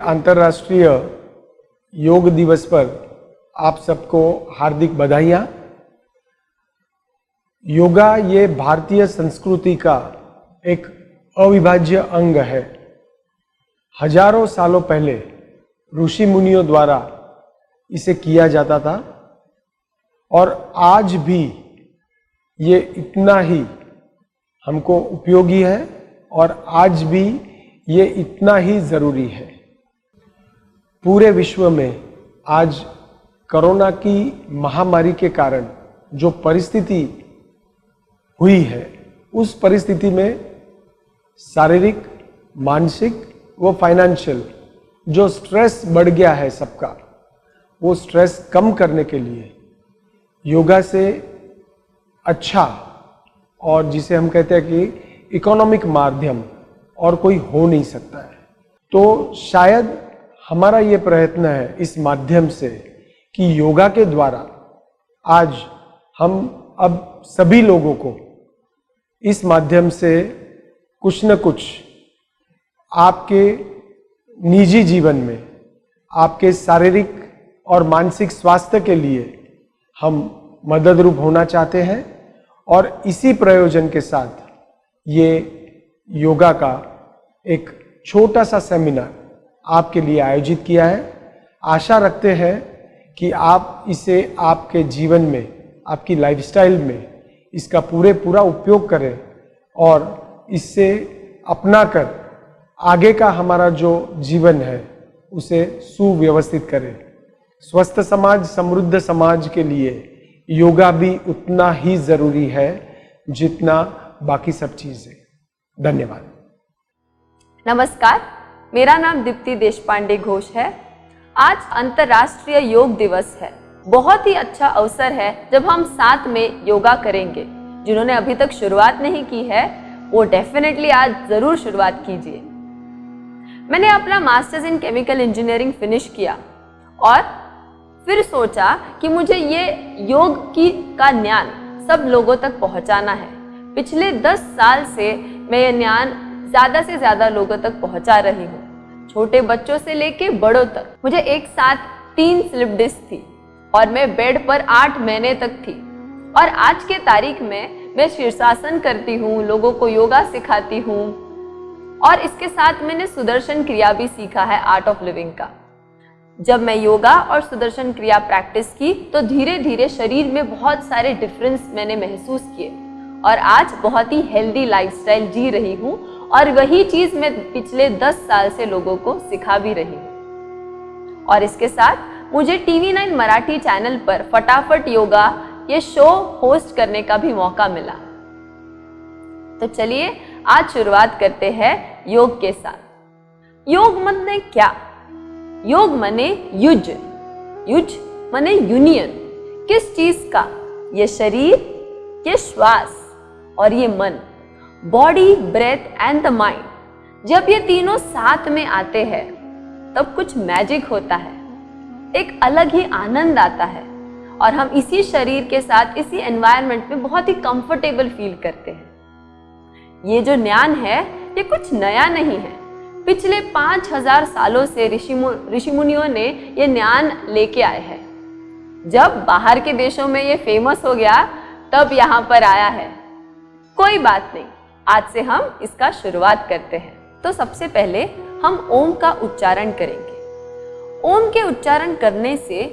अंतर्राष्ट्रीय योग दिवस पर आप सबको हार्दिक बधाइयाँ। योगा ये भारतीय संस्कृति का एक अविभाज्य अंग है। हजारों सालों पहले ऋषि मुनियों द्वारा इसे किया जाता था और आज भी ये इतना ही हमको उपयोगी है और आज भी ये इतना ही ज़रूरी है। पूरे विश्व में आज कोरोना की महामारी के कारण जो परिस्थिति हुई है, उस परिस्थिति में शारीरिक, मानसिक व फाइनेंशियल जो स्ट्रेस बढ़ गया है सबका, वो स्ट्रेस कम करने के लिए योगा से अच्छा और जिसे हम कहते हैं कि इकोनॉमिक माध्यम और कोई हो नहीं सकता है। तो शायद हमारा ये प्रयत्न है इस माध्यम से कि योगा के द्वारा आज हम अब सभी लोगों को इस माध्यम से कुछ न कुछ आपके निजी जीवन में, आपके शारीरिक और मानसिक स्वास्थ्य के लिए हम मददरूप होना चाहते हैं और इसी प्रयोजन के साथ ये योगा का एक छोटा सा सेमिनार आपके लिए आयोजित किया है। आशा रखते हैं कि आप इसे आपके जीवन में, आपकी लाइफस्टाइल में इसका पूरा उपयोग करें और इससे अपनाकर आगे का हमारा जो जीवन है उसे सुव्यवस्थित करें। स्वस्थ समाज, समृद्ध समाज के लिए योगा भी उतना ही ज़रूरी है जितना बाकी सब चीज़ें। धन्यवाद। नमस्कार, मेरा नाम दीप्ति देशपांडे घोष है। आज अंतर्राष्ट्रीय योग दिवस है। बहुत ही अच्छा अवसर है जब हम साथ में योगा करेंगे। जिन्होंने अभी तक शुरुआत नहीं की है वो डेफिनेटली आज जरूर शुरुआत कीजिए। मैंने अपना masters in chemical engineering finish किया और फिर सोचा कि मुझे ये योग का ज्ञान सब लोगों तक पहुंचाना है। पिछले 10 साल से मैं ये ज्ञान ज़्यादा से ज़्यादा लोगों तक पहुंचा रही हूँ, छोटे बच्चों से लेके बड़ों तक। मुझे एक साथ 3 स्लिप डिस्क थी और मैं बेड पर 8 महीने तक थी और आज के तारीख में मैं शीर्षासन करती हूँ, लोगों को योगा सिखाती हूँ और इसके साथ मैंने सुदर्शन क्रिया भी सीखा है, आर्ट ऑफ लिविंग का। जब मैं योगा और सुदर्शन क्रिया प्रैक्टिस की तो धीरे धीरे शरीर में बहुत सारे डिफरेंस मैंने महसूस किए और आज बहुत ही हेल्दी लाइफस्टाइल जी रही हूँ और वही चीज़ मैं पिछले 10 साल से लोगों को सिखा भी रही हूँ। और इसके साथ मुझे TV9 मराठी चैनल पर फटाफट योगा ये शो होस्ट करने का भी मौका मिला। तो चलिए आज शुरुआत करते हैं योग के साथ। योग माने क्या? योग माने युज, युज माने यूनियन। किस चीज का? ये शरीर, ये श्वास और ये मन, body, breath and the mind. जब ये तीनों साथ में आते हैं तब कुछ मैजिक होता है, एक अलग ही आनंद आता है और हम इसी शरीर के साथ, इसी एनवायरनमेंट में बहुत ही कंफर्टेबल फील करते हैं। ये जो ज्ञान है ये कुछ नया नहीं है। पिछले 5000 सालों से ऋषि मुनियों ने ये ज्ञान लेके आए हैं। जब बाहर के देशों में ये फेमस हो गया तब यहाँ पर आया है। कोई बात नहीं, आज से हम इसका शुरुआत करते हैं। तो सबसे पहले हम ओम का उच्चारण करेंगे। ओम के उच्चारण करने से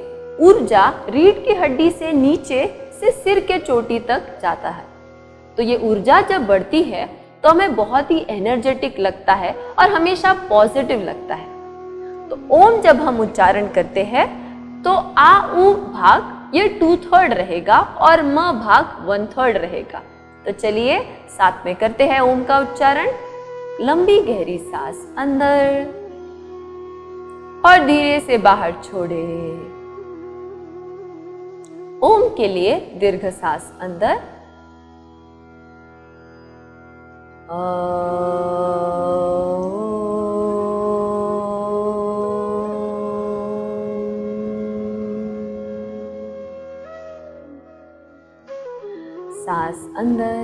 ऊर्जा रीढ़ की हड्डी से नीचे से सिर के चोटी तक जाता है। तो ये ऊर्जा जब बढ़ती है तो हमें बहुत ही एनर्जेटिक लगता है और हमेशा पॉजिटिव लगता है। तो ओम जब हम उच्चारण करते हैं तो आ ऊ भाग ये 2/3 रहेगा और म भाग 1/3 रहेगा। तो चलिए साथ में करते हैं ओम का उच्चारण। लंबी गहरी सांस अंदर और धीरे से बाहर छोड़े। ओम के लिए दीर्घ सांस अंदर सांस अंदर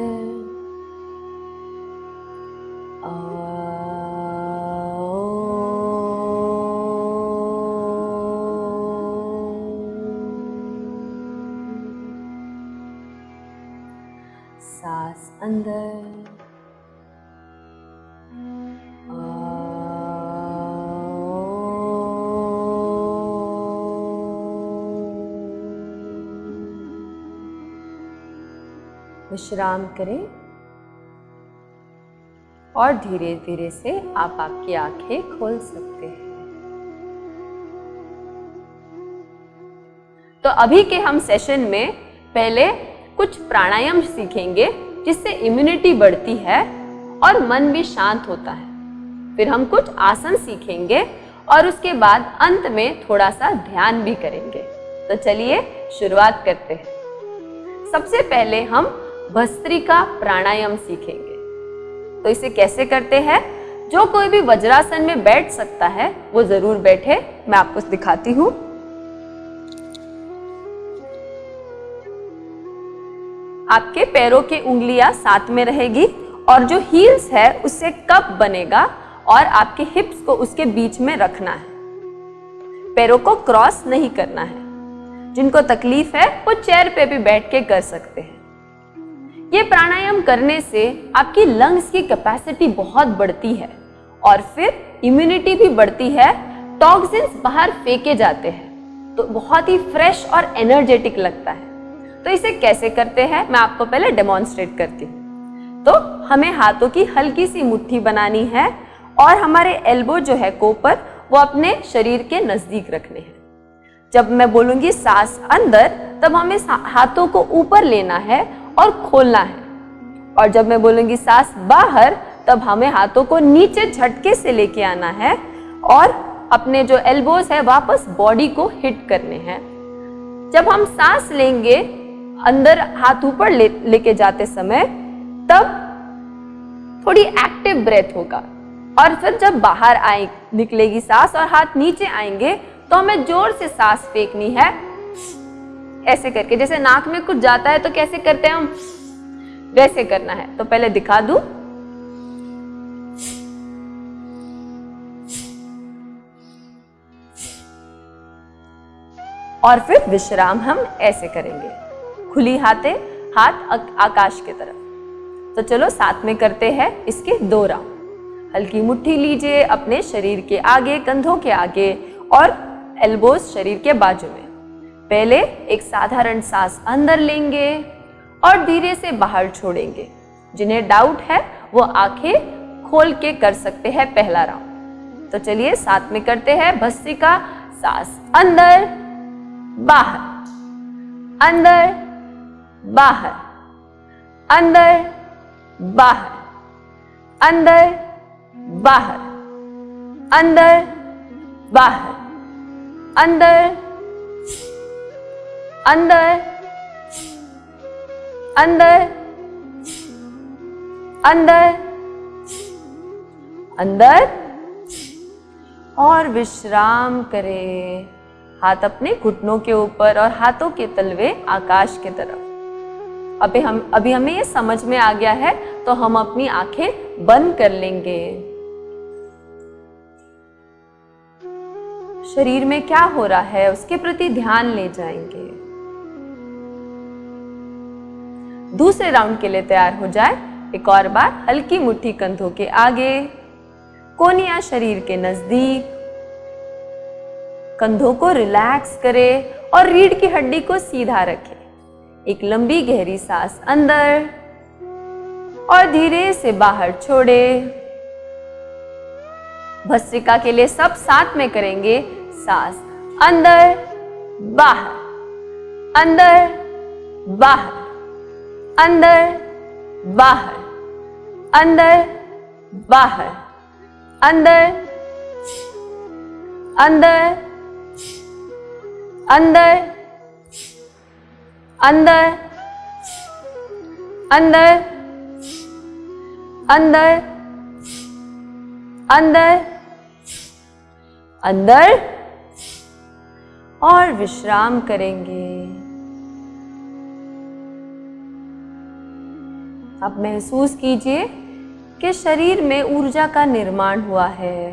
सांस अंदर, विश्राम करें और धीरे धीरे से आप आपकी आंखें खोल सकते हैं। तो अभी के हम सेशन में पहले कुछ प्राणायाम सीखेंगे जिससे इम्यूनिटी बढ़ती है और मन भी शांत होता है। फिर हम कुछ आसन सीखेंगे और उसके बाद अंत में थोड़ा सा ध्यान भी करेंगे। तो चलिए शुरुआत करते हैं। सबसे पहले हम भस्त्रिका प्राणायाम सीखेंगे। तो इसे कैसे करते हैं? जो कोई भी वज्रासन में बैठ सकता है वो जरूर बैठे। मैं आपको दिखाती हूँ। आपके पैरों की उंगलियां साथ में रहेगी और जो हील्स है उससे कप बनेगा और आपके हिप्स को उसके बीच में रखना है। पैरों को क्रॉस नहीं करना है। जिनको तकलीफ है वो चेयर पे भी बैठ के कर सकते हैं। ये प्राणायाम करने से आपकी लंग्स की कैपेसिटी बहुत बढ़ती है और फिर इम्यूनिटी भी बढ़ती है। टॉक्सिन्स बाहर फेंके जाते हैं तो बहुत ही फ्रेश और एनर्जेटिक लगता है। तो इसे कैसे करते हैं मैं आपको पहले डेमोन्स्ट्रेट करती हूँ। तो हमें हाथों की हल्की सी मुट्ठी बनानी है और हमारे एल्बो जो है कोपर वो अपने शरीर के नजदीक रखने हैं। जब मैं बोलूंगी सांस अंदर तब हमें हाथों को ऊपर लेना है और खोलना है, और जब मैं बोलूंगी सांस बाहर तब हमें हाथों को नीचे झटके से लेके आना है और अपने जो एल्बोस है वापस बॉडी को हिट करने हैं। जब हम सांस लेंगे अंदर हाथ ऊपर लेके जाते समय तब थोड़ी एक्टिव ब्रेथ होगा और फिर जब बाहर आए निकलेगी सांस और हाथ नीचे आएंगे तो हमें जोर से सांस फेंकनी है ऐसे करके। जैसे नाक में कुछ जाता है तो कैसे करते हैं हम, वैसे करना है। तो पहले दिखा दूं। और फिर विश्राम हम ऐसे करेंगे, खुली हाथ आकाश की तरफ। तो चलो साथ में करते हैं इसके 2 राउंड। हल्की मुट्ठी लीजिए अपने शरीर के आगे, कंधों के आगे और एल्बोज शरीर के बाजू में। पहले एक साधारण सांस अंदर लेंगे और धीरे से बाहर छोड़ेंगे। जिन्हें डाउट है वो आंखें खोल के कर सकते हैं पहला राउंड। तो चलिए साथ में करते हैं भस्त्रिका। सांस अंदर बाहर, अंदर बाहर, अंदर बाहर, अंदर बाहर, अंदर बाहर, अंदर अंदर अंदर अंदर अंदर और विश्राम करें। हाथ अपने घुटनों के ऊपर और हाथों के तलवे आकाश की तरफ। अभी हमें ये समझ में आ गया है तो हम अपनी आंखें बंद कर लेंगे। शरीर में क्या हो रहा है उसके प्रति ध्यान ले जाएंगे। दूसरे राउंड के लिए तैयार हो जाए। एक और बार हल्की मुट्ठी कंधों के आगे, कोहनियां शरीर के नजदीक। कंधों को रिलैक्स करें और रीढ़ की हड्डी को सीधा रखें। एक लंबी गहरी सांस अंदर और धीरे से बाहर छोड़े। भस्त्रिका के लिए सब साथ में करेंगे। सांस अंदर बाहर, अंदर बाहर, अंदर बाहर, अंदर बाहर, अंदर अंदर अंदर अंदर अंदर अंदर अंदर अंदर और विश्राम करेंगे। अब महसूस कीजिए कि शरीर में ऊर्जा का निर्माण हुआ है।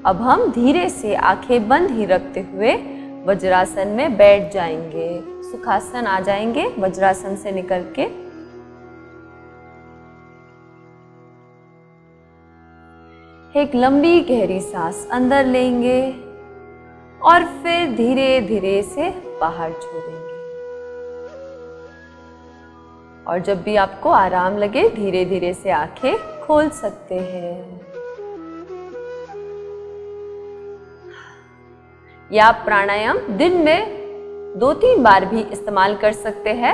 अब हम धीरे से आंखें बंद ही रखते हुए वज्रासन में बैठ जाएंगे। सुखासन आ जाएंगे वज्रासन से निकल के। एक लंबी गहरी सांस अंदर लेंगे और फिर धीरे धीरे से बाहर छोड़ेंगे। और जब भी आपको आराम लगे धीरे धीरे से आंखें खोल सकते हैं। या आप प्राणायाम दिन में 2-3 बार भी इस्तेमाल कर सकते हैं।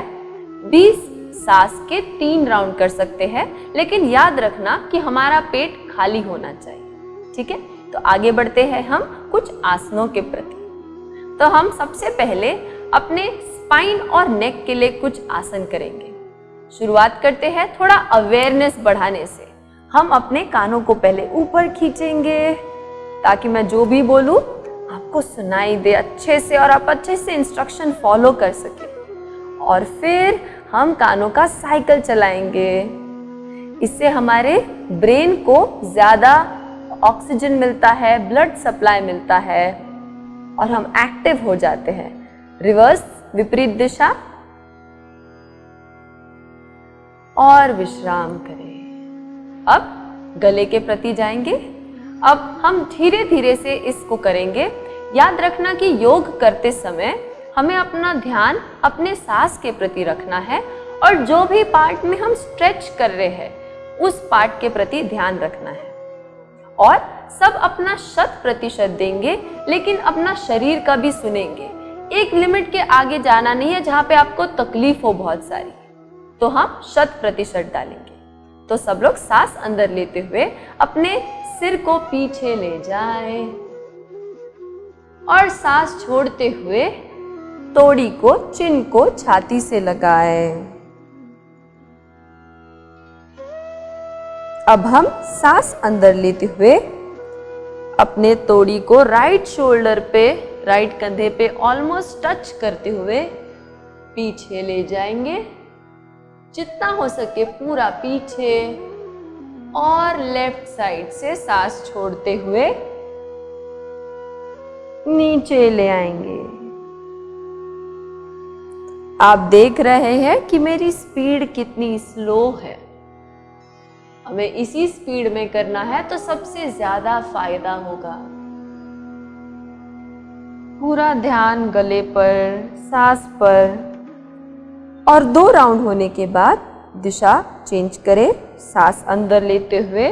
20 सांस के 3 राउंड कर सकते हैं, लेकिन याद रखना कि हमारा पेट खाली होना चाहिए। ठीक है, तो आगे बढ़ते हैं हम कुछ आसनों के प्रति। तो हम सबसे पहले अपने स्पाइन और नेक के लिए कुछ आसन करेंगे। शुरुआत करते हैं थोड़ा अवेयरनेस बढ़ाने से। हम अपने कानों को पहले ऊपर खींचेंगे ताकि मैं जो भी बोलूं आपको सुनाई दे अच्छे से और आप अच्छे से इंस्ट्रक्शन फॉलो कर सके। और फिर हम कानों का साइकिल चलाएंगे। इससे हमारे ब्रेन को ज़्यादा ऑक्सीजन मिलता है, ब्लड सप्लाई मिलता है और हम एक्टिव हो जाते हैं। रिवर्स, विपरीत दिशा, और विश्राम करें। अब गले के प्रति जाएंगे। अब हम धीरे धीरे से इसको करेंगे। याद रखना कि योग करते समय हमें अपना ध्यान अपने सांस के प्रति रखना है और जो भी पार्ट में हम स्ट्रेच कर रहे हैं उस पार्ट के प्रति ध्यान रखना है। और सब अपना 100% देंगे, लेकिन अपना शरीर का भी सुनेंगे। एक लिमिट के आगे जाना नहीं है जहाँ पे आपको तकलीफ हो बहुत सारी, तो हम 100% डालेंगे। तो सब लोग सांस अंदर लेते हुए अपने सिर को पीछे ले जाएं और सांस छोड़ते हुए तोड़ी को, चिन को छाती से लगाएं। अब हम सांस अंदर लेते हुए अपने तोड़ी को राइट शोल्डर पे, राइट कंधे पे ऑलमोस्ट टच करते हुए पीछे ले जाएंगे। जितना हो सके पूरा पीछे, और लेफ्ट साइड से सांस छोड़ते हुए नीचे ले आएंगे। आप देख रहे हैं कि मेरी स्पीड कितनी स्लो है। हमें इसी स्पीड में करना है तो सबसे ज्यादा फायदा होगा। पूरा ध्यान गले पर, सांस पर। और 2 राउंड होने के बाद दिशा चेंज करें। सांस अंदर लेते हुए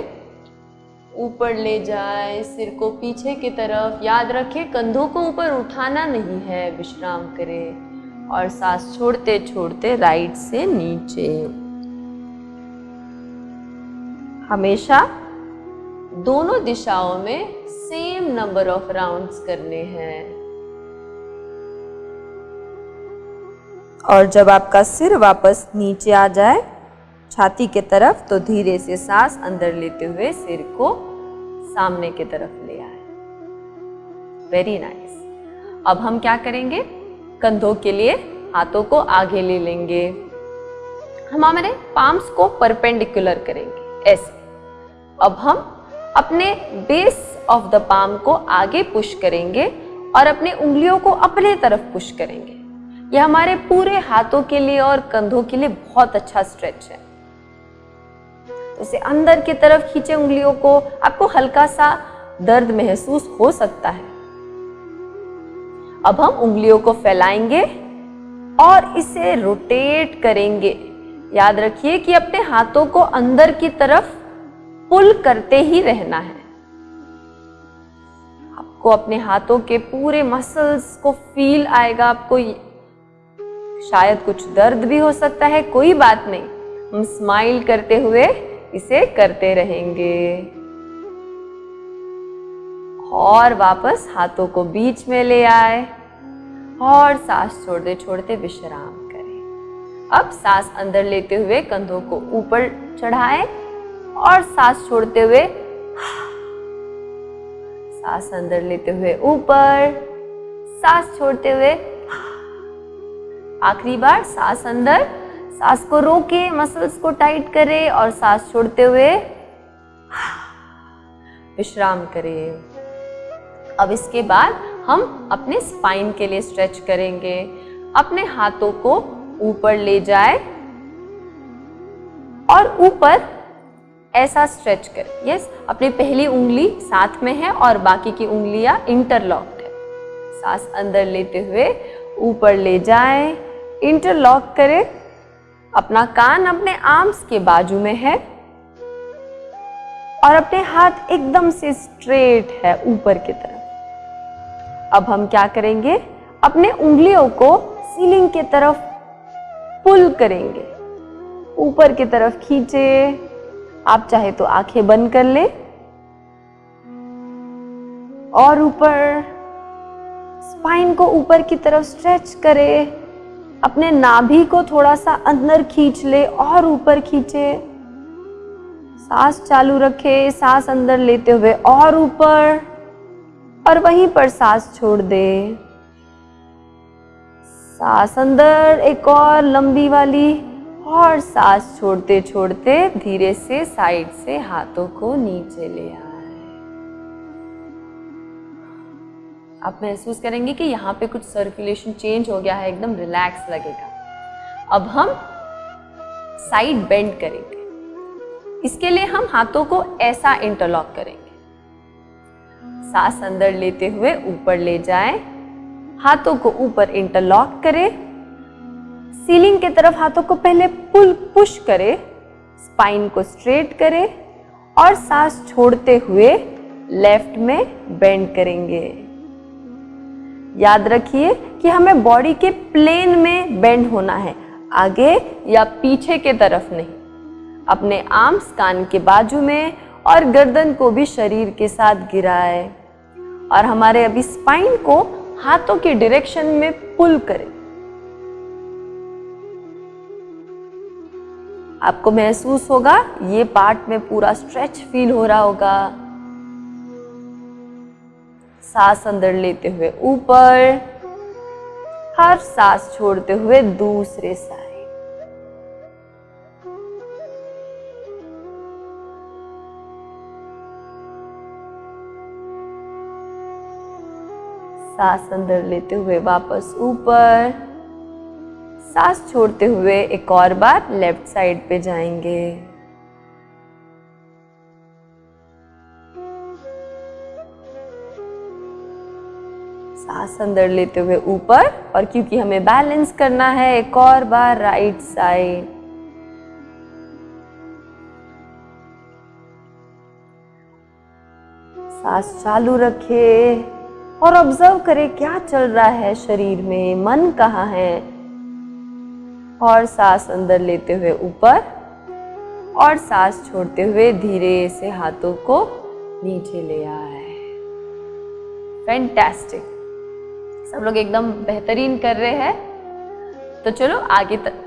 ऊपर ले जाए, सिर को पीछे की तरफ। याद रखें कंधों को ऊपर उठाना नहीं है, विश्राम करें। और सांस छोड़ते छोड़ते राइट से नीचे। हमेशा दोनों दिशाओं में सेम नंबर ऑफ राउंड्स करने हैं। और जब आपका सिर वापस नीचे आ जाए छाती के तरफ, तो धीरे से सांस अंदर लेते हुए सिर को सामने की तरफ ले आए। Very nice. अब हम क्या करेंगे, कंधों के लिए हाथों को आगे ले लेंगे। हम हमारे पाम्स को परपेंडिकुलर करेंगे ऐसे। अब हम अपने बेस ऑफ द पाम को आगे पुश करेंगे और अपने उंगलियों को अपने तरफ पुश करेंगे। यह हमारे पूरे हाथों के लिए और कंधों के लिए बहुत अच्छा स्ट्रेच है। उसे अंदर की तरफ खींचे उंगलियों को। आपको हल्का सा दर्द महसूस हो सकता है। अब हम उंगलियों को फैलाएंगे और इसे रोटेट करेंगे। याद रखिए कि अपने हाथों को अंदर की तरफ पुल करते ही रहना है। आपको अपने हाथों के पूरे मसल्स को फील आएगा। आपको शायद कुछ दर्द भी हो सकता है, कोई बात नहीं, हम स्माइल करते हुए इसे करते रहेंगे। और वापस हाथों को बीच में ले आए और सांस छोड़ते छोड़ते विश्राम करें। अब सांस अंदर लेते हुए कंधों को ऊपर चढ़ाएं और सांस छोड़ते हुए, सांस अंदर लेते हुए ऊपर, सांस छोड़ते हुए। आखिरी बार सांस अंदर, सांस को रोके, मसल्स को टाइट करें और सांस छोड़ते हुए विश्राम करें। अब इसके बाद हम अपने स्पाइन के लिए स्ट्रेच करेंगे। अपने हाथों को ऊपर ले जाए और ऊपर ऐसा स्ट्रेच करें। यस, अपनी पहली उंगली साथ में है और बाकी की उंगलियां इंटरलॉक्ड है। सांस अंदर लेते हुए ऊपर ले जाएं, इंटरलॉक करें। अपना कान अपने आर्म्स के बाजू में है और अपने हाथ एकदम से स्ट्रेट है ऊपर की तरफ। अब हम क्या करेंगे, अपने उंगलियों को सीलिंग की तरफ पुल करेंगे, ऊपर की तरफ खींचे। आप चाहे तो आंखें बंद कर ले और ऊपर स्पाइन को ऊपर की तरफ स्ट्रेच करे। अपने नाभि को थोड़ा सा अंदर खींच ले और ऊपर खींचे। सांस चालू रखे, सांस अंदर लेते हुए और ऊपर, और वहीं पर सांस छोड़ दे। सांस अंदर एक और लंबी वाली, और सांस छोड़ते छोड़ते धीरे से साइड से हाथों को नीचे ले आए। आप महसूस करेंगे कि यहाँ पे कुछ सर्कुलेशन चेंज हो गया है, एकदम रिलैक्स लगेगा। अब हम साइड बेंड करेंगे। इसके लिए हम हाथों को ऐसा इंटरलॉक करेंगे। सांस अंदर लेते हुए ऊपर ले जाएं, हाथों को ऊपर इंटरलॉक करें, सीलिंग की तरफ हाथों को पहले पुश करें, स्पाइन को स्ट्रेट करें और सांस छोड़ते हुए लेफ्ट में बेंड करेंगे। याद रखिए कि हमें बॉडी के प्लेन में बेंड होना है, आगे या पीछे के तरफ नहीं। अपने आर्म्स कान के बाजू में और गर्दन को भी शरीर के साथ गिराए और हमारे अभी स्पाइन को हाथों की डायरेक्शन में पुल करें। आपको महसूस होगा ये पार्ट में पूरा स्ट्रेच फील हो रहा होगा। सांस अंदर लेते हुए ऊपर, हर सांस छोड़ते हुए दूसरे साइड। सांस अंदर लेते हुए वापस ऊपर, सांस छोड़ते हुए एक और बार लेफ्ट साइड पे जाएंगे। सांस अंदर लेते हुए ऊपर, और क्योंकि हमें बैलेंस करना है एक और बार राइट साइड। सांस चालू रखे और ऑब्जर्व करें क्या चल रहा है शरीर में, मन कहाँ है। और सांस अंदर लेते हुए ऊपर और सांस छोड़ते हुए धीरे से हाथों को नीचे ले आए। फैंटास्टिक, सब लोग एकदम बेहतरीन कर रहे हैं। तो चलो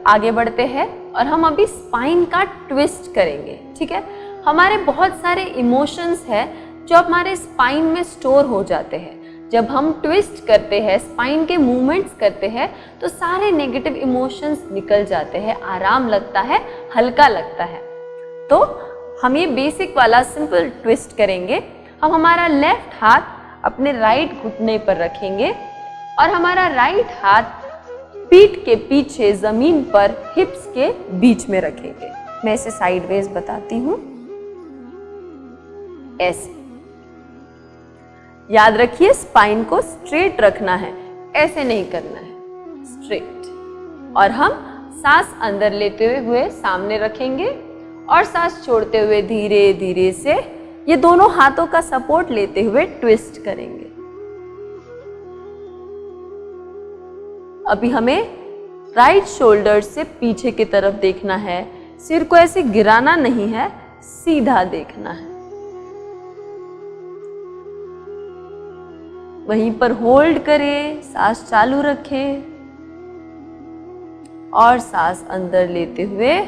आगे बढ़ते हैं और हम अभी स्पाइन का ट्विस्ट करेंगे। ठीक है, हमारे बहुत सारे इमोशंस हैं जो हमारे स्पाइन में स्टोर हो जाते हैं। जब हम ट्विस्ट करते हैं, स्पाइन के मूवमेंट्स करते हैं, तो सारे नेगेटिव इमोशंस निकल जाते हैं, आराम लगता है, हल्का लगता है। तो हम ये बेसिक वाला सिंपल ट्विस्ट करेंगे। हम हमारा लेफ्ट हाथ अपने राइट घुटने पर रखेंगे और हमारा राइट हाथ पीठ के पीछे जमीन पर हिप्स के बीच में रखेंगे। मैं इसे साइडवेज बताती हूँ, ऐसे। याद रखिए स्पाइन को स्ट्रेट रखना है, ऐसे नहीं करना है, स्ट्रेट। और हम सांस अंदर लेते हुए सामने रखेंगे और सांस छोड़ते हुए धीरे धीरे से ये दोनों हाथों का सपोर्ट लेते हुए ट्विस्ट करेंगे। अभी हमें राइट शोल्डर से पीछे की तरफ देखना है, सिर को ऐसे गिराना नहीं है, सीधा देखना है। वहीं पर होल्ड करें, सांस चालू रखें और सांस अंदर लेते हुए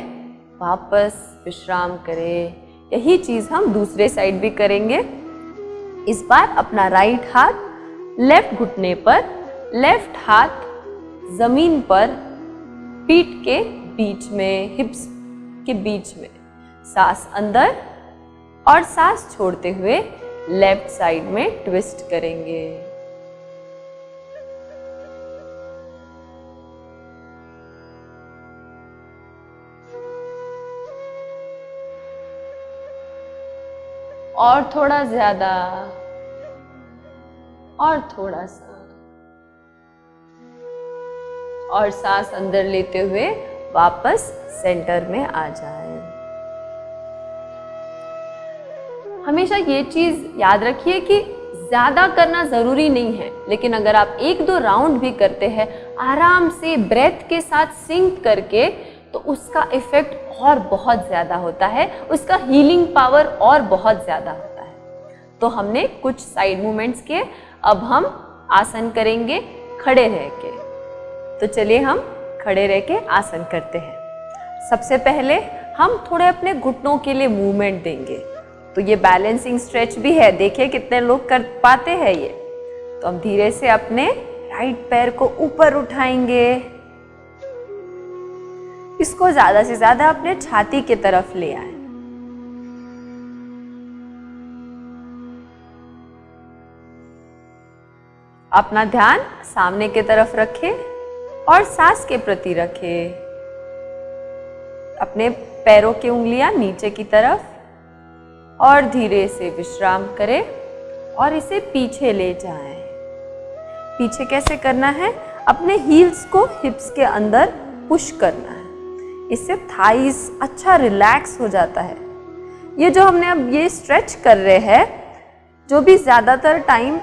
वापस विश्राम करें। यही चीज हम दूसरे साइड भी करेंगे। इस बार अपना राइट हाथ लेफ्ट घुटने पर, लेफ्ट हाथ जमीन पर पीठ के बीच में, हिप्स के बीच में। सांस अंदर और सांस छोड़ते हुए लेफ्ट साइड में ट्विस्ट करेंगे। और थोड़ा ज्यादा, और थोड़ा सा, और सांस अंदर लेते हुए वापस सेंटर में आ जाए। हमेशा ये चीज याद रखिए कि ज्यादा करना जरूरी नहीं है, लेकिन अगर आप 1-2 राउंड भी करते हैं आराम से ब्रेथ के साथ सिंक करके, तो उसका इफेक्ट और बहुत ज्यादा होता है, उसका हीलिंग पावर और बहुत ज्यादा होता है। तो हमने कुछ साइड मूवमेंट्स किए, अब हम आसन करेंगे खड़े रह के। तो चलिए हम खड़े रह के आसन करते हैं। सबसे पहले हम थोड़े अपने घुटनों के लिए मूवमेंट देंगे। तो ये बैलेंसिंग स्ट्रेच भी है, देखिए कितने लोग कर पाते हैं ये। तो हम धीरे से अपने राइट पैर को ऊपर उठाएंगे, इसको ज्यादा से ज्यादा अपने छाती की तरफ ले आए। अपना ध्यान सामने की तरफ रखें और सांस के प्रति रखें। अपने पैरों की उंगलियां नीचे की तरफ, और धीरे से विश्राम करें और इसे पीछे ले जाएं। पीछे कैसे करना है? अपने हील्स को हिप्स के अंदर पुश करना है, इससे थाइस अच्छा रिलैक्स हो जाता है। ये जो हमने अब ये स्ट्रेच कर रहे हैं, जो भी ज़्यादातर टाइम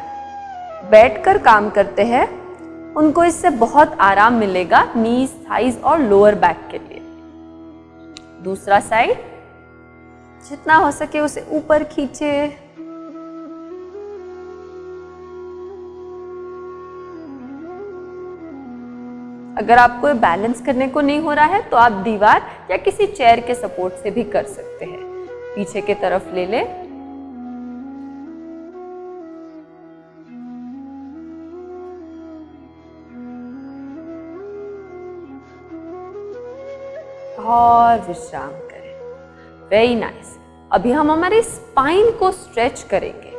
बैठकर काम करते हैं उनको इससे बहुत आराम मिलेगा नीज, थाइस और लोअर बैक के लिए। दूसरा साइड, जितना हो सके उसे ऊपर खींचे। अगर आपको बैलेंस करने को नहीं हो रहा है तो आप दीवार या किसी चेयर के सपोर्ट से भी कर सकते हैं। पीछे की तरफ ले ले। और विश्राम करें। Very nice. अभी हम हमारे स्पाइन को स्ट्रेच करेंगे।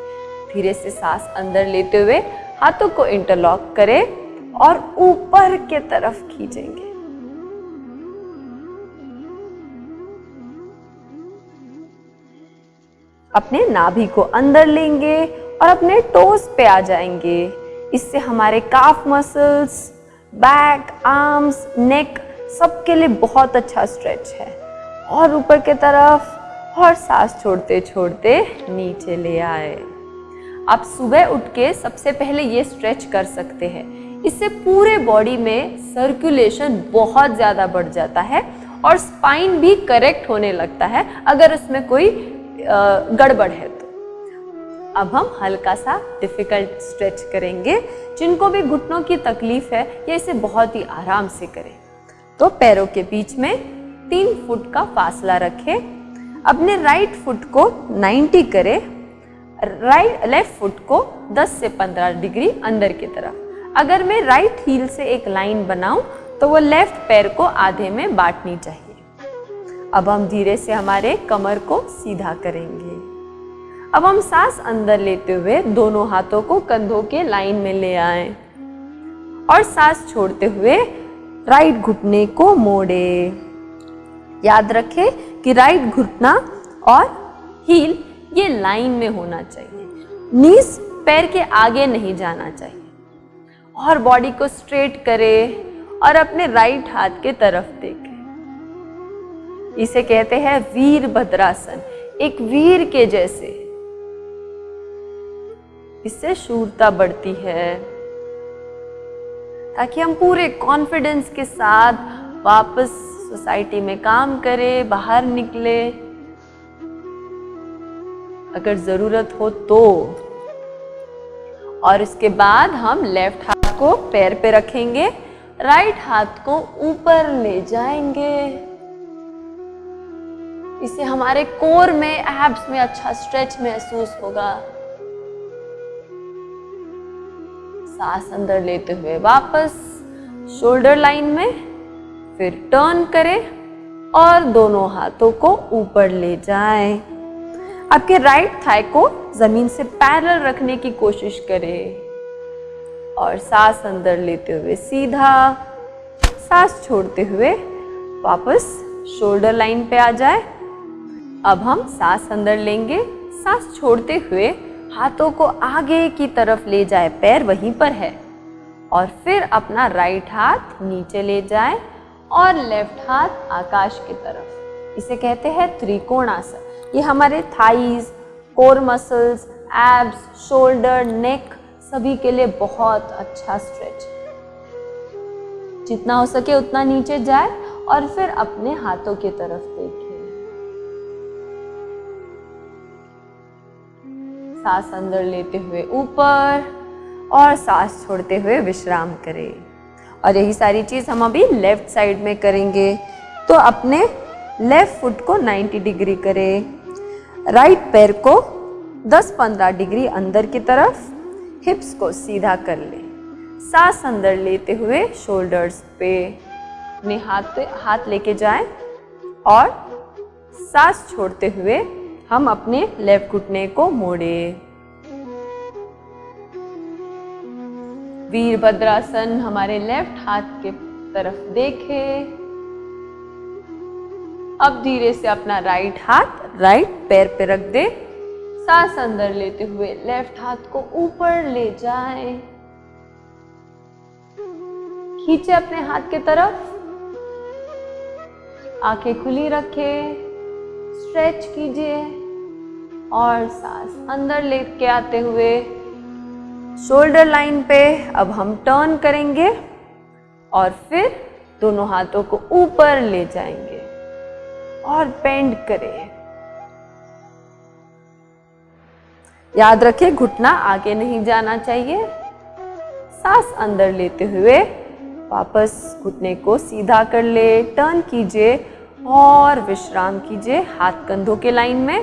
धीरे से सांस अंदर लेते हुए हाथों को इंटरलॉक करें और ऊपर के तरफ खींचेंगे। अपने नाभि को अंदर लेंगे और अपने टोस पे आ जाएंगे। इससे हमारे काफ मसल्स, बैक, आर्म्स, नेक सबके लिए बहुत अच्छा स्ट्रेच है। और ऊपर के तरफ, और सांस छोड़ते छोड़ते नीचे ले आए। आप सुबह उठ के सबसे पहले ये स्ट्रेच कर सकते हैं। इससे पूरे बॉडी में सर्कुलेशन बहुत ज़्यादा बढ़ जाता है और स्पाइन भी करेक्ट होने लगता है अगर उसमें कोई गड़बड़ है तो। अब हम हल्का सा डिफिकल्ट स्ट्रेच करेंगे। जिनको भी घुटनों की तकलीफ है ये इसे बहुत ही आराम से करें। तो पैरों के बीच में 3 फुट का फासला रखें। अपने राइट फुट को 90 करें, लेफ्ट फुट को 10 से 15 डिग्री अंदर की तरफ। अगर मैं राइट हील से एक लाइन बनाऊं तो वो लेफ्ट पैर को आधे में बांटनी चाहिए। अब हम धीरे से हमारे कमर को सीधा करेंगे। अब हम सांस अंदर लेते हुए दोनों हाथों को कंधों के लाइन में ले आए और सांस छोड़ते हुए राइट घुटने को मोड़े। याद रखें कि राइट घुटना और हील ये लाइन में होना चाहिए। नीज पैर के आगे नहीं जाना चाहिए। और बॉडी को स्ट्रेट करें और अपने राइट हाथ के तरफ देखें। इसे कहते हैं वीरभद्रासन, एक वीर के जैसे। इससे शूरता बढ़ती है ताकि हम पूरे कॉन्फिडेंस के साथ वापस सोसाइटी में काम करें, बाहर निकले अगर जरूरत हो तो। और इसके बाद हम लेफ्ट हाथ को पैर पे रखेंगे, राइट हाथ को ऊपर ले जाएंगे। इससे हमारे कोर में, एब्स में अच्छा स्ट्रेच महसूस होगा। सांस अंदर लेते हुए वापस शोल्डर लाइन में, फिर टर्न करें और दोनों हाथों को ऊपर ले जाएं। आपके राइट थाई को जमीन से पैरेलल रखने की कोशिश करें और सांस अंदर लेते हुए सीधा, सांस छोड़ते हुए वापस शोल्डर लाइन पे आ जाए। अब हम सांस अंदर लेंगे, सांस छोड़ते हुए हाथों को आगे की तरफ ले जाए, पैर वहीं पर है, और फिर अपना राइट हाथ नीचे ले जाए और लेफ्ट हाथ आकाश की तरफ। इसे कहते हैं त्रिकोणासन। ये हमारे thighs, core muscles, abs, shoulder, neck सभी के लिए बहुत अच्छा स्ट्रेच। जितना हो सके उतना नीचे जाए और फिर अपने हाथों की तरफ देखें। सांस अंदर लेते हुए ऊपर और सांस छोड़ते हुए विश्राम करें। और यही सारी चीज हम अभी लेफ्ट साइड में करेंगे। तो अपने लेफ्ट फुट को 90 डिग्री करें, राइट पैर को 10-15 डिग्री अंदर की तरफ, हिप्स को सीधा कर ले। सांस अंदर लेते हुए शोल्डर्स पे अपने हाथ लेके जाएं और सांस छोड़ते हुए हम अपने लेफ्ट घुटने को मोड़े। वीरभद्रासन, हमारे लेफ्ट हाथ के तरफ देखे। अब धीरे से अपना राइट हाथ राइट पैर पे रख दे। सांस अंदर लेते हुए लेफ्ट हाथ को ऊपर ले जाए, खींचे अपने हाथ की तरफ, आंखें खुली रखे, स्ट्रेच कीजिए और सांस अंदर लेके आते हुए शोल्डर लाइन पे अब हम टर्न करेंगे और फिर दोनों हाथों को ऊपर ले जाएंगे और बेंड करें। याद रखें घुटना आगे नहीं जाना चाहिए। सांस अंदर लेते हुए वापस घुटने को सीधा कर ले, टर्न कीजिए और विश्राम कीजिए हाथ कंधों के लाइन में।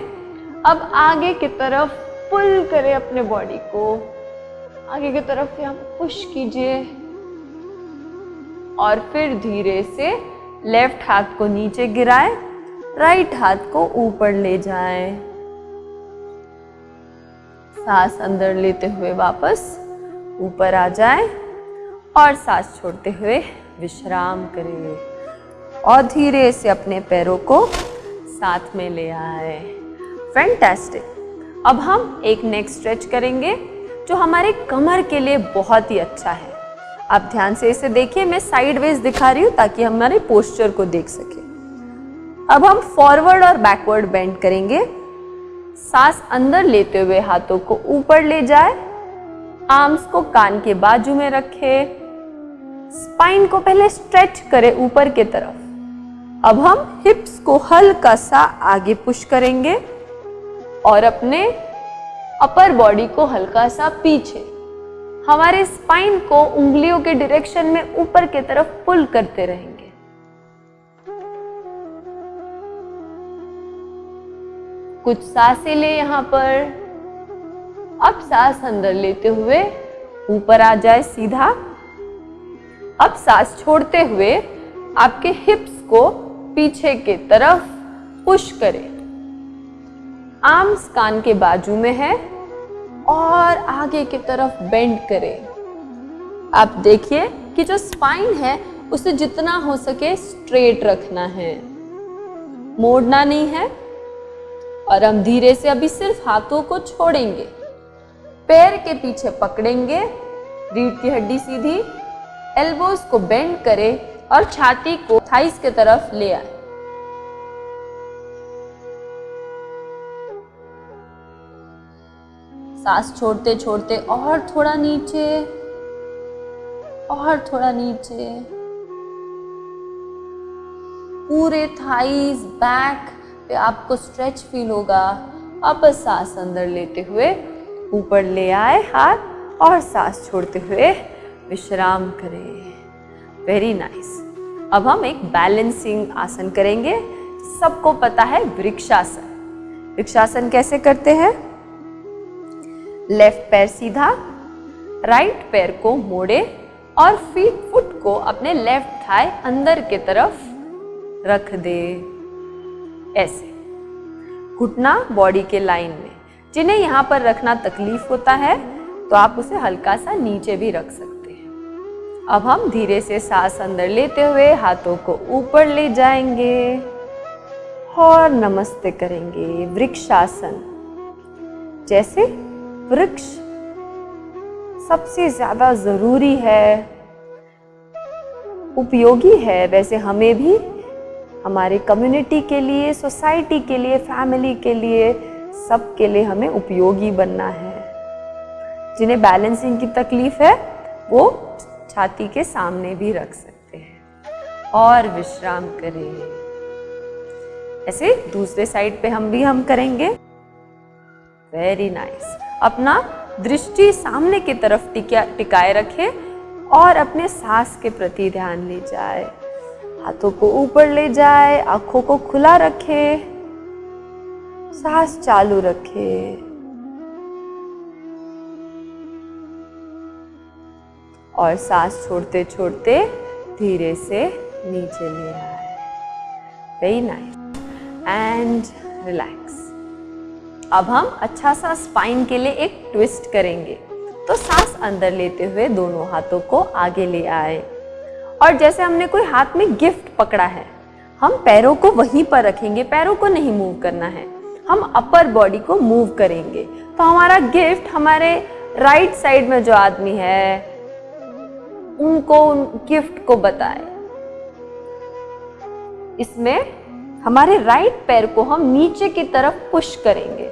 अब आगे की तरफ पुल करें अपने बॉडी को, आगे की तरफ हम पुश कीजिए और फिर धीरे से लेफ्ट हाथ को नीचे गिराए, राइट हाथ को ऊपर ले जाएं। सांस अंदर लेते हुए वापस ऊपर आ जाए और सांस छोड़ते हुए विश्राम करें और धीरे से अपने पैरों को साथ में ले आए। फैंटास्टिक। अब हम एक नेक स्ट्रेच करेंगे जो हमारे कमर के लिए बहुत ही अच्छा है। आप ध्यान से इसे देखिए, मैं साइडवेज दिखा रही हूँ ताकि हमारे पोस्चर को देख सके। अब हम फॉरवर्ड और बैकवर्ड बेंड करेंगे। सांस अंदर लेते हुए हाथों को ऊपर ले जाए, आर्म्स को कान के बाजू में रखे, स्पाइन को पहले स्ट्रेच करें ऊपर की तरफ। अब हम हिप्स को हल्का सा आगे पुश करेंगे और अपने अपर बॉडी को हल्का सा पीछे, हमारे स्पाइन को उंगलियों के डायरेक्शन में ऊपर की तरफ पुल करते रहेंगे। कुछ सांसें ले यहाँ पर। अब सांस अंदर लेते हुए ऊपर आ जाए सीधा। अब सांस छोड़ते हुए आपके हिप्स को पीछे की तरफ पुश करें। आर्म्स कान के बाजू में है और आगे की तरफ बेंड करें। आप देखिए कि जो स्पाइन है उसे जितना हो सके स्ट्रेट रखना है, मोड़ना नहीं है। और हम धीरे से अभी सिर्फ हाथों को छोड़ेंगे, पैर के पीछे पकड़ेंगे, रीढ़ की हड्डी सीधी, एल्बोज को बेंड करें और छाती को थाइस की तरफ ले आए। सांस छोड़ते छोड़ते और थोड़ा नीचे और थोड़ा नीचे, पूरे थाइस बैक पे आपको स्ट्रेच फील होगा। वापस सांस अंदर लेते हुए ऊपर ले आए हाथ और सांस छोड़ते हुए विश्राम करें। Very nice. अब हम एक बैलेंसिंग आसन करेंगे। सबको पता है वृक्षासन। वृक्षासन कैसे करते हैं? लेफ्ट पैर सीधा, राइट पैर को मोड़े और फुट को अपने लेफ्ट थाई अंदर की तरफ रख दे। ऐसे घुटना बॉडी के लाइन में। जिन्हें यहाँ पर रखना तकलीफ होता है तो आप उसे हल्का सा नीचे भी रख सकते हैं। अब हम धीरे से सांस अंदर लेते हुए हाथों को ऊपर ले जाएंगे और नमस्ते करेंगे। वृक्षासन। जैसे वृक्ष सबसे ज्यादा जरूरी है, उपयोगी है, वैसे हमें भी हमारे कम्युनिटी के लिए, सोसाइटी के लिए, फैमिली के लिए, सबके लिए हमें उपयोगी बनना है। जिन्हें बैलेंसिंग की तकलीफ है वो छाती के सामने भी रख सकते हैं और विश्राम करें। ऐसे दूसरे साइड पे हम करेंगे। Very nice. अपना दृष्टि सामने की तरफ टिकाए रखें और अपने सांस के प्रति ध्यान ले जाए। हाथों को ऊपर ले जाए, आंखों को खुला रखें, सांस चालू रखें और सांस छोड़ते छोड़ते धीरे से नीचे ले आए। Very nice and relax. अब हम अच्छा सा स्पाइन के लिए एक ट्विस्ट करेंगे। तो सांस अंदर लेते हुए दोनों हाथों को आगे ले आए और जैसे हमने कोई हाथ में गिफ्ट पकड़ा है, हम पैरों को वहीं पर रखेंगे, पैरों को नहीं मूव करना है, हम अपर बॉडी को मूव करेंगे। तो हमारा गिफ्ट हमारे राइट साइड में जो आदमी है उनको, उन गिफ्ट को बताए। इसमें हमारे राइट पैर को हम नीचे की तरफ पुश करेंगे,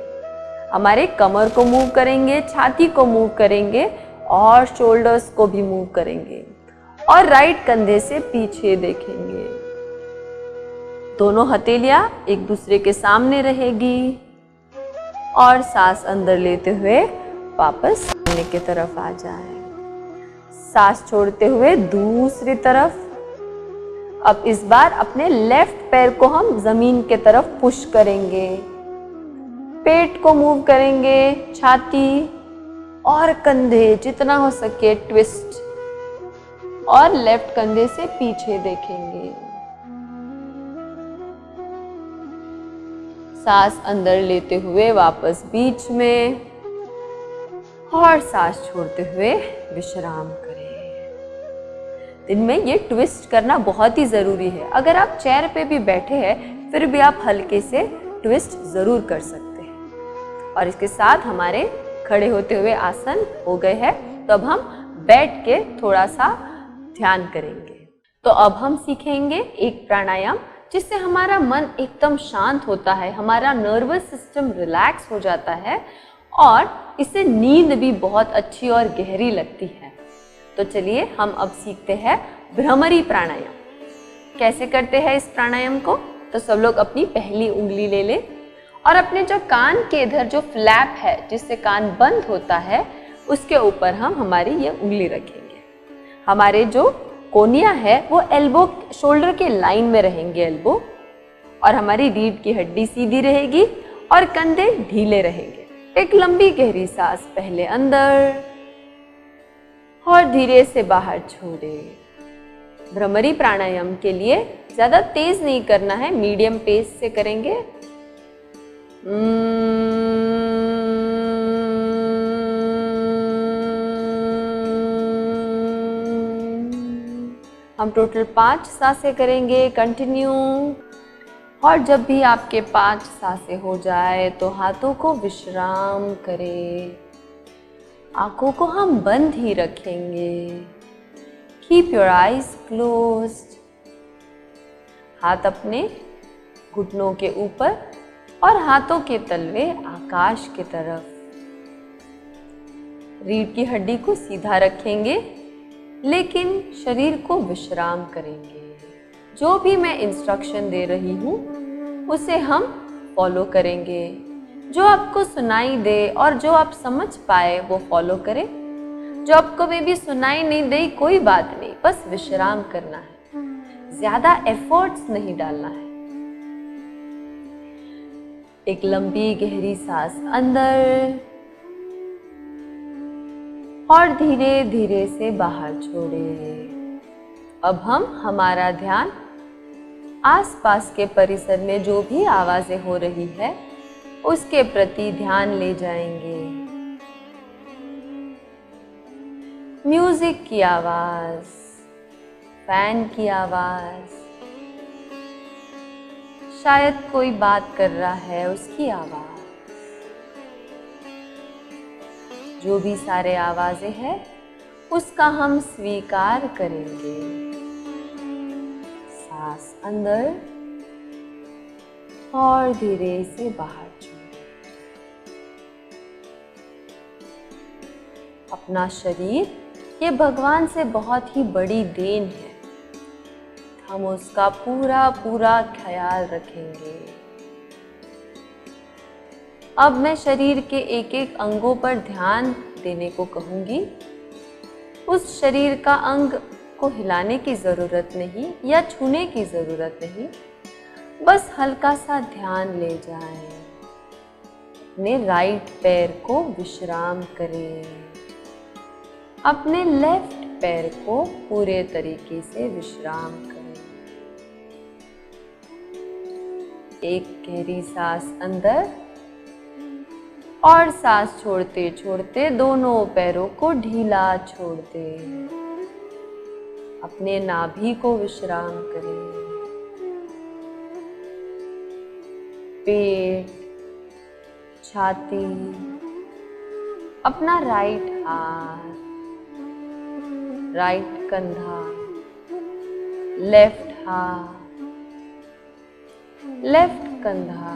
हमारे कमर को मूव करेंगे, छाती को मूव करेंगे और शोल्डर्स को भी मूव करेंगे और राइट कंधे से पीछे देखेंगे। दोनों हथेलियां एक दूसरे के सामने रहेगी और सांस अंदर लेते हुए वापस सामने की तरफ आ जाए। सांस छोड़ते हुए दूसरी तरफ। अब इस बार अपने लेफ्ट पैर को हम जमीन के तरफ पुश करेंगे, पेट को मूव करेंगे, छाती और कंधे जितना हो सके ट्विस्ट और लेफ्ट कंधे से पीछे देखेंगे। सांस अंदर लेते हुए वापस बीच में और सांस छोड़ते हुए विश्राम करें। दिन में ये ट्विस्ट करना बहुत ही जरूरी है। अगर आप चेयर पे भी बैठे हैं फिर भी आप हल्के से ट्विस्ट जरूर कर सकते हैं। और इसके साथ हमारे खड़े होते हुए आसन हो गए हैं, तो अब हम बैठ के थोड़ा सा ध्यान करेंगे। तो अब हम सीखेंगे एक प्राणायाम जिससे हमारा मन एकदम शांत होता है, हमारा नर्वस सिस्टम रिलैक्स हो जाता है और इससे नींद भी बहुत अच्छी और गहरी लगती है। तो चलिए हम अब सीखते हैं भ्रमरी प्राणायाम। कैसे करते हैं इस प्राणायाम को? तो सब लोग अपनी पहली उंगली ले लें और अपने जो कान के इधर जो फ्लैप है जिससे कान बंद होता है उसके ऊपर हम हमारी ये उंगली रखेंगे। हमारे जो कोनिया है वो एल्बो, शोल्डर के लाइन में रहेंगे एल्बो, और हमारी रीढ़ की हड्डी सीधी रहेगी और कंधे ढीले रहेंगे। एक लंबी गहरी सांस पहले अंदर और धीरे से बाहर छोड़े। भ्रमरी प्राणायाम के लिए ज्यादा तेज नहीं करना है, मीडियम पेस से करेंगे। हम टोटल 5 सांसें करेंगे कंटिन्यू। और जब भी आपके 5 सांसें हो जाए तो हाथों को विश्राम करें, आंखों को हम बंद ही रखेंगे। Keep your eyes closed. हाथ अपने घुटनों के ऊपर और हाथों के तलवे आकाश की तरफ। रीढ़ की हड्डी को सीधा रखेंगे लेकिन शरीर को विश्राम करेंगे। जो भी मैं इंस्ट्रक्शन दे रही हूँ उसे हम फॉलो करेंगे। जो आपको सुनाई दे और जो आप समझ पाए वो फॉलो करें। जो आपको में भी सुनाई नहीं दे कोई बात नहीं, बस विश्राम करना है, ज्यादा एफर्ट्स नहीं डालना है। एक लंबी गहरी सांस अंदर और धीरे धीरे से बाहर छोड़े। अब हम हमारा ध्यान आसपास के परिसर में जो भी आवाजें हो रही है उसके प्रति ध्यान ले जाएंगे। म्यूजिक की आवाज, फैन की आवाज, शायद कोई बात कर रहा है उसकी आवाज, जो भी सारे आवाजें हैं उसका हम स्वीकार करेंगे। सांस अंदर और धीरे से बाहर छोड़ें। अपना शरीर ये भगवान से बहुत ही बड़ी देन है, हम उसका पूरा पूरा ख्याल रखेंगे। अब मैं शरीर के एक एक अंगों पर ध्यान देने को कहूंगी। उस शरीर का अंग को हिलाने की जरूरत नहीं या छूने की जरूरत नहीं, बस हल्का सा ध्यान ले जाएं। अपने राइट पैर को विश्राम करें, अपने लेफ्ट पैर को पूरे तरीके से विश्राम करें। एक गहरी सांस अंदर और सांस छोड़ते छोड़ते दोनों पैरों को ढीला छोड़ दें। अपने नाभि को विश्राम करें। पेट, छाती, अपना राइट हाथ, राइट कंधा, लेफ्ट हाथ, लेफ्ट कंधा,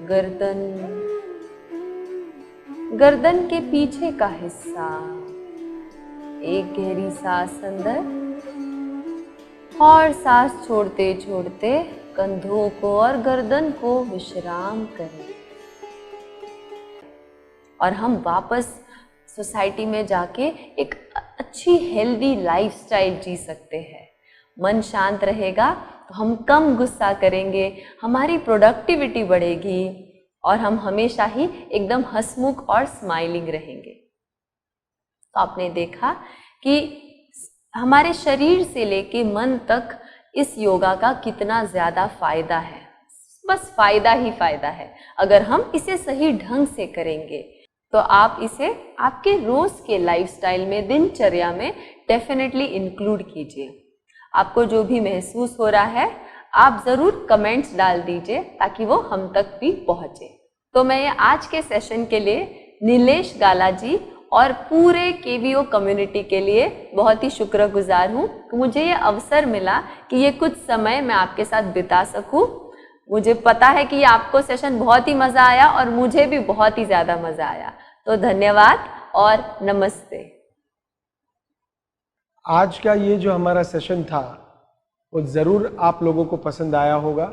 गर्दन, गर्दन के पीछे का हिस्सा। एक गहरी सांस अंदर और सांस छोड़ते छोड़ते कंधों को और गर्दन को विश्राम करें। और हम वापस सोसाइटी में जाके एक अच्छी हेल्दी लाइफस्टाइल जी सकते हैं। मन शांत रहेगा तो हम कम गुस्सा करेंगे, हमारी प्रोडक्टिविटी बढ़ेगी और हम हमेशा ही एकदम हंसमुख और स्माइलिंग रहेंगे। तो आपने देखा कि हमारे शरीर से लेके मन तक इस योगा का कितना ज़्यादा फायदा है। बस फायदा ही फायदा है। अगर हम इसे सही ढंग से करेंगे तो आप इसे आपके रोज के लाइफस्टाइल में, दिनचर्या में डेफिनेटली इंक्लूड कीजिए। आपको जो भी महसूस हो रहा है आप ज़रूर कमेंट्स डाल दीजिए ताकि वो हम तक भी पहुँचे। तो मैं आज के सेशन के लिए नीलेश गाला जी और पूरे केवीओ कम्युनिटी के लिए बहुत ही शुक्रगुजार हूँ कि मुझे ये अवसर मिला कि ये कुछ समय मैं आपके साथ बिता सकूँ। मुझे पता है कि आपको सेशन बहुत ही मज़ा आया और मुझे भी बहुत ही ज़्यादा मज़ा आया। तो धन्यवाद और नमस्ते। आज का ये जो हमारा सेशन था वो ज़रूर आप लोगों को पसंद आया होगा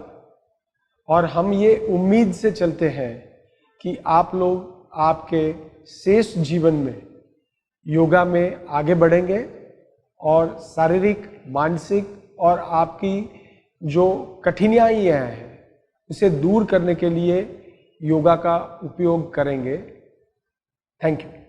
और हम ये उम्मीद से चलते हैं कि आप लोग आपके शेष जीवन में योगा में आगे बढ़ेंगे और शारीरिक, मानसिक और आपकी जो कठिनाइयाँ हैं उसे दूर करने के लिए योगा का उपयोग करेंगे। Thank you.